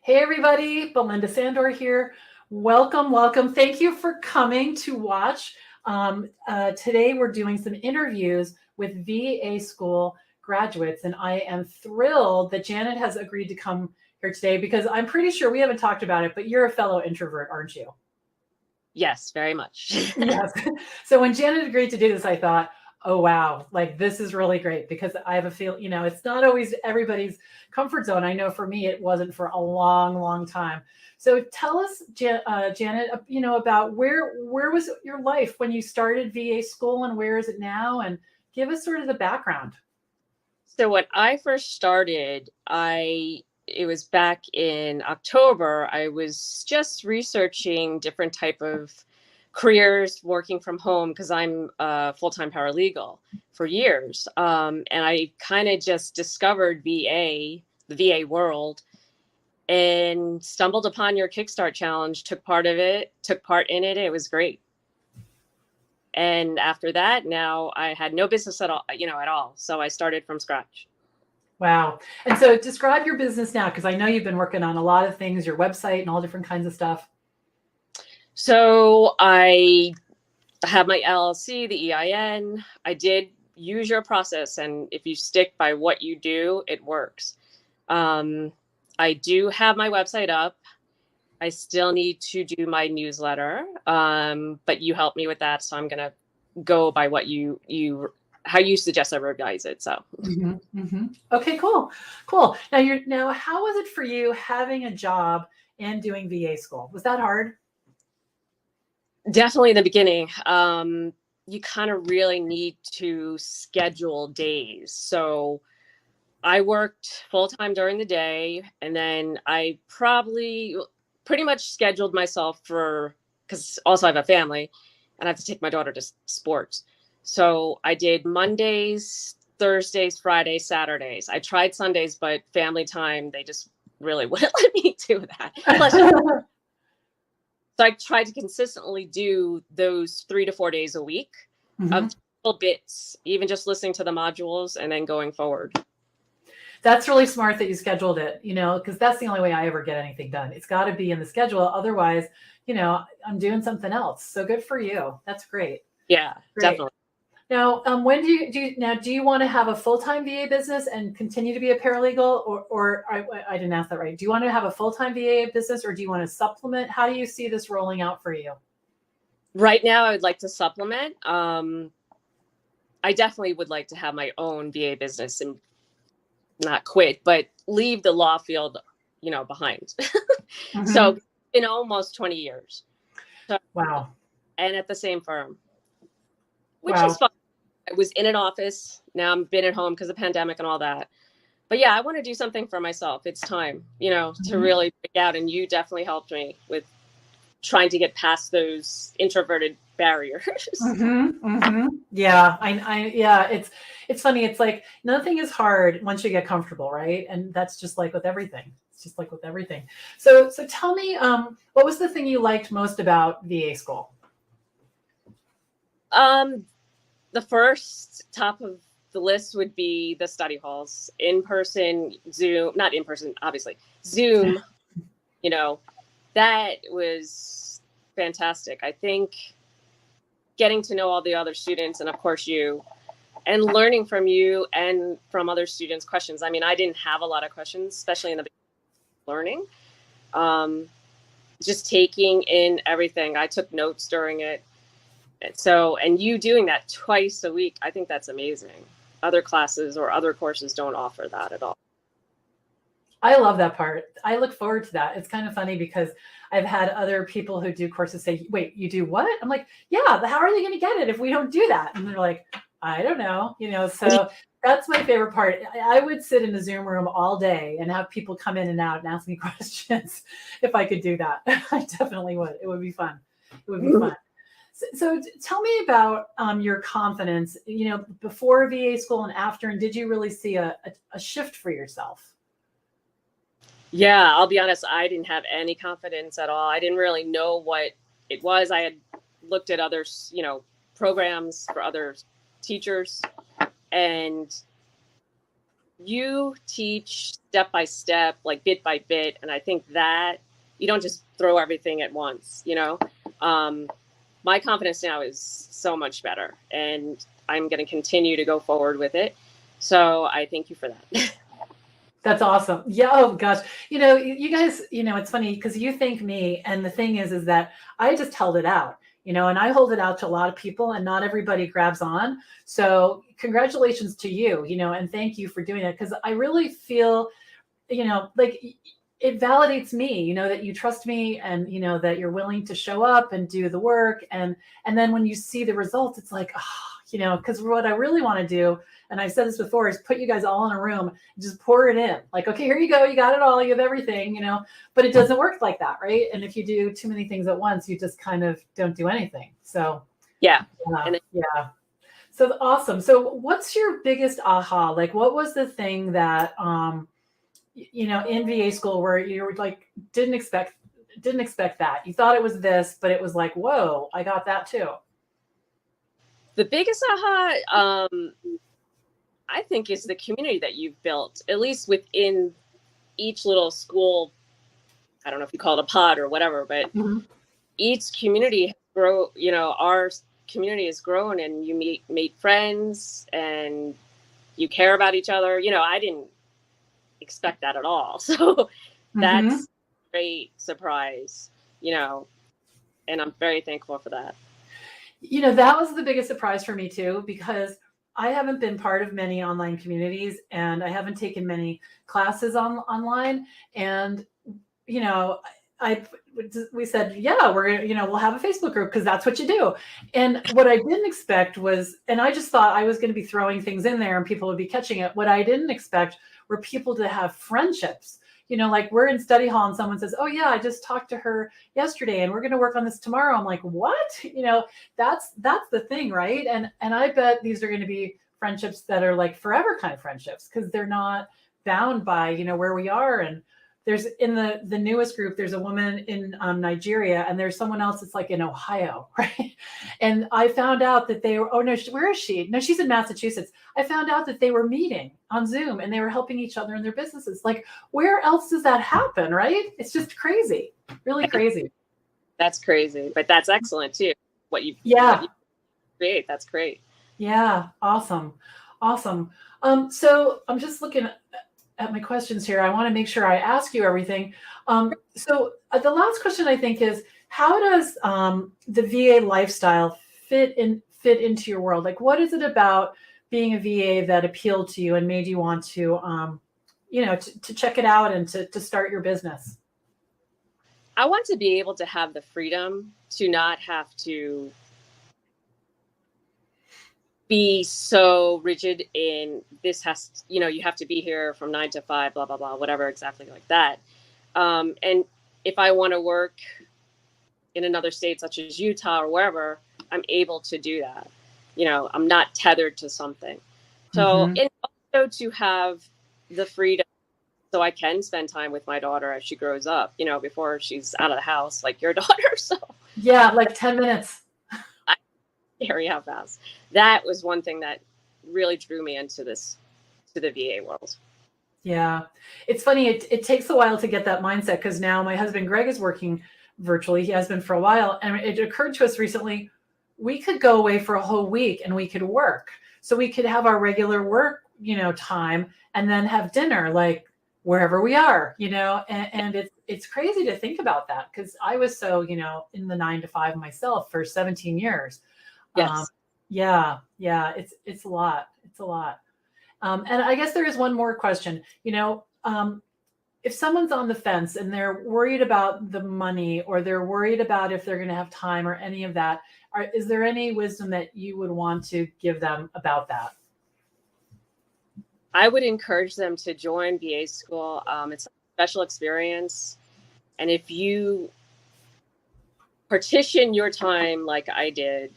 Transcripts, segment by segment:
Hey everybody, Belinda Sandor here. Welcome. Thank you for coming to watch. Today we're doing some interviews with VA school graduates, and I am thrilled that Janet has agreed to come here today because I'm pretty sure we haven't talked about it, but you're a fellow introvert, aren't you? Yes, very much. Yes. So when Janet agreed to do this, I thought, oh, wow, like this is really great because I have a feel, it's not always everybody's comfort zone. I know for me, it wasn't for a long time. So tell us, Janet, about where was your life when you started VA school and where is it now? And give us sort of the background. So when I first started, it was back in October. I was just researching different type of careers working from home because I'm a full-time paralegal for years. And I kind of just discovered the VA world, and stumbled upon your Kickstart challenge, took part in it. It was great. And after that, now I had no business at all. So I started from scratch. Wow. And so describe your business now, because I know you've been working on a lot of things, your website and all different kinds of stuff. So I have my LLC, the EIN. I did use your process, and if you stick by what you do, it works. I do have my website up. I still need to do my newsletter, but you helped me with that, so I'm gonna go by what how you suggest I revise it. So. Okay, cool. Now how was it for you having a job and doing VA school? Was that hard? Definitely in the beginning. You kind of really need to schedule days. So I worked full time during the day, and then I pretty much scheduled myself because also I have a family and I have to take my daughter to sports. So I did Mondays, Thursdays, Fridays, Saturdays. I tried Sundays, but family time, they just really wouldn't let me do that. Plus, so I tried to consistently do those 3 to 4 days a week of little bits, even just listening to the modules and then going forward. That's really smart that you scheduled it, because that's the only way I ever get anything done. It's got to be in the schedule. Otherwise, I'm doing something else. So good for you. That's great. Yeah, great. Definitely. Now, when do you want to have a full-time VA business and continue to be a paralegal, or I didn't ask that right. Do you want to have a full-time VA business, or do you want to supplement? How do you see this rolling out for you? Right now, I would like to supplement. I definitely would like to have my own VA business and not quit, but leave the law field, behind. So in almost 20 years. So, wow. And at the same firm, which is fun. I was in an office. Now I've been at home because of the pandemic and all that. But yeah, I want to do something for myself. It's time, to really break out. And you definitely helped me with trying to get past those introverted barriers. Yeah, yeah, it's funny. It's like nothing is hard once you get comfortable, right? And that's just like with everything. It's just like with everything. So tell me, what was the thing you liked most about VA school? The first top of the list would be the study halls, in person, Zoom, not in person, obviously, Zoom. That was fantastic. I think getting to know all the other students, and of course you, and learning from you and from other students' questions. I mean, I didn't have a lot of questions, especially in the learning. Just taking in everything. I took notes during it. So, and you doing that twice a week, I think that's amazing. Other classes or other courses don't offer that at all. I love that part. I look forward to that. It's kind of funny because I've had other people who do courses say, wait, you do what? I'm like, yeah, how are they going to get it if we don't do that? And they're like, I don't know. So that's my favorite part. I would sit in a Zoom room all day and have people come in and out and ask me questions if I could do that. I definitely would. It would be fun. It would be fun. So tell me about your confidence, before VA school and after, and did you really see a shift for yourself? Yeah, I'll be honest. I didn't have any confidence at all. I didn't really know what it was. I had looked at other, programs for other teachers, and you teach step by step, like bit by bit. And I think that you don't just throw everything at once, you know? My confidence now is so much better, and I'm going to continue to go forward with it. So I thank you for that. That's awesome. Yeah. Oh gosh. You guys, it's funny because you thank me. And the thing is that I just held it out, and I hold it out to a lot of people and not everybody grabs on. So congratulations to you, and thank you for doing it. Cause I really feel, like it validates me, that you trust me and, that you're willing to show up and do the work. And then when you see the results, it's like, cause what I really want to do, and I've said this before, is put you guys all in a room and just pour it in. Like, okay, here you go. You got it all. You have everything, but it doesn't work like that. Right. And if you do too many things at once, you just kind of don't do anything. So yeah. Yeah. So awesome. So what's your biggest aha? Like, what was the thing that, in VA school where you were like, didn't expect that. You thought it was this, but it was like, whoa, I got that too. The biggest aha, I think, is the community that you've built, at least within each little school. I don't know if you call it a pod or whatever, but each community our community has grown, and you meet friends and you care about each other. I didn't expect that at all. So that's a great surprise, and I'm very thankful for that. That was the biggest surprise for me too, because I haven't been part of many online communities and I haven't taken many classes online. And, we said, yeah, we're going to, we'll have a Facebook group because that's what you do. And what I didn't expect was, and I just thought I was going to be throwing things in there and people would be catching it. What I didn't expect were people to have friendships. Like we're in study hall and someone says, oh yeah, I just talked to her yesterday and we're going to work on this tomorrow. I'm like, what? That's the thing. Right. And I bet these are going to be friendships that are like forever kind of friendships because they're not bound by, where we are. And there's in the newest group, there's a woman in Nigeria and there's someone else that's like in Ohio. Right. And I found out that they were, oh no, where is she? No, she's in Massachusetts. I found out that they were meeting on Zoom and they were helping each other in their businesses. Like, where else does that happen? Right. It's just crazy. Really crazy. That's crazy, but that's excellent too. What you create. That's great. Yeah. Awesome. So I'm just looking at my questions here. I want to make sure I ask you everything. So the last question I think is, how does the VA lifestyle fit into your world? Like, what is it about being a VA that appealed to you and made you want to, to check it out and to start your business? I want to be able to have the freedom to not have to be so rigid in this has, you have to be here from 9 to 5, blah, blah, blah, whatever, exactly like that. And if I want to work in another state, such as Utah or wherever, I'm able to do that. I'm not tethered to something. So, and also to have the freedom so I can spend time with my daughter as she grows up, before she's out of the house, like your daughter. So yeah, like 10 minutes. Scary how fast. That was one thing that really drew me to the VA world. Yeah. It's funny. It takes a while to get that mindset because now my husband, Greg, is working virtually. He has been for a while. And it occurred to us recently, we could go away for a whole week and we could work. So we could have our regular work, time and then have dinner, like wherever we are, and it's crazy to think about that because I was so, in the 9 to 5 myself for 17 years. Yes. Yeah. It's a lot. And I guess there is one more question, if someone's on the fence and they're worried about the money or they're worried about if they're going to have time or any of that, is there any wisdom that you would want to give them about that? I would encourage them to join VA school. It's a special experience. And if you partition your time like I did,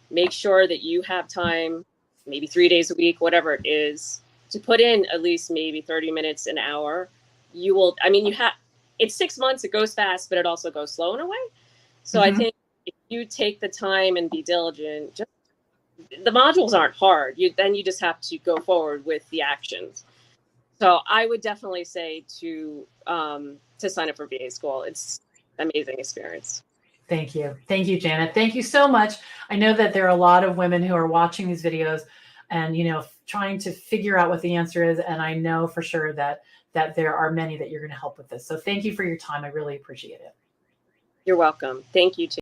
make sure that you have time, maybe 3 days a week, whatever it is, to put in at least maybe 30 minutes, an hour. You will, it's 6 months, it goes fast, but it also goes slow in a way. So I think if you take the time and be diligent, the modules aren't hard. You just have to go forward with the actions. So I would definitely say to sign up for VA school. It's an amazing experience. Thank you. Thank you, Janet. Thank you so much. I know that there are a lot of women who are watching these videos and, trying to figure out what the answer is. And I know for sure that there are many that you're going to help with this. So thank you for your time. I really appreciate it. You're welcome. Thank you too.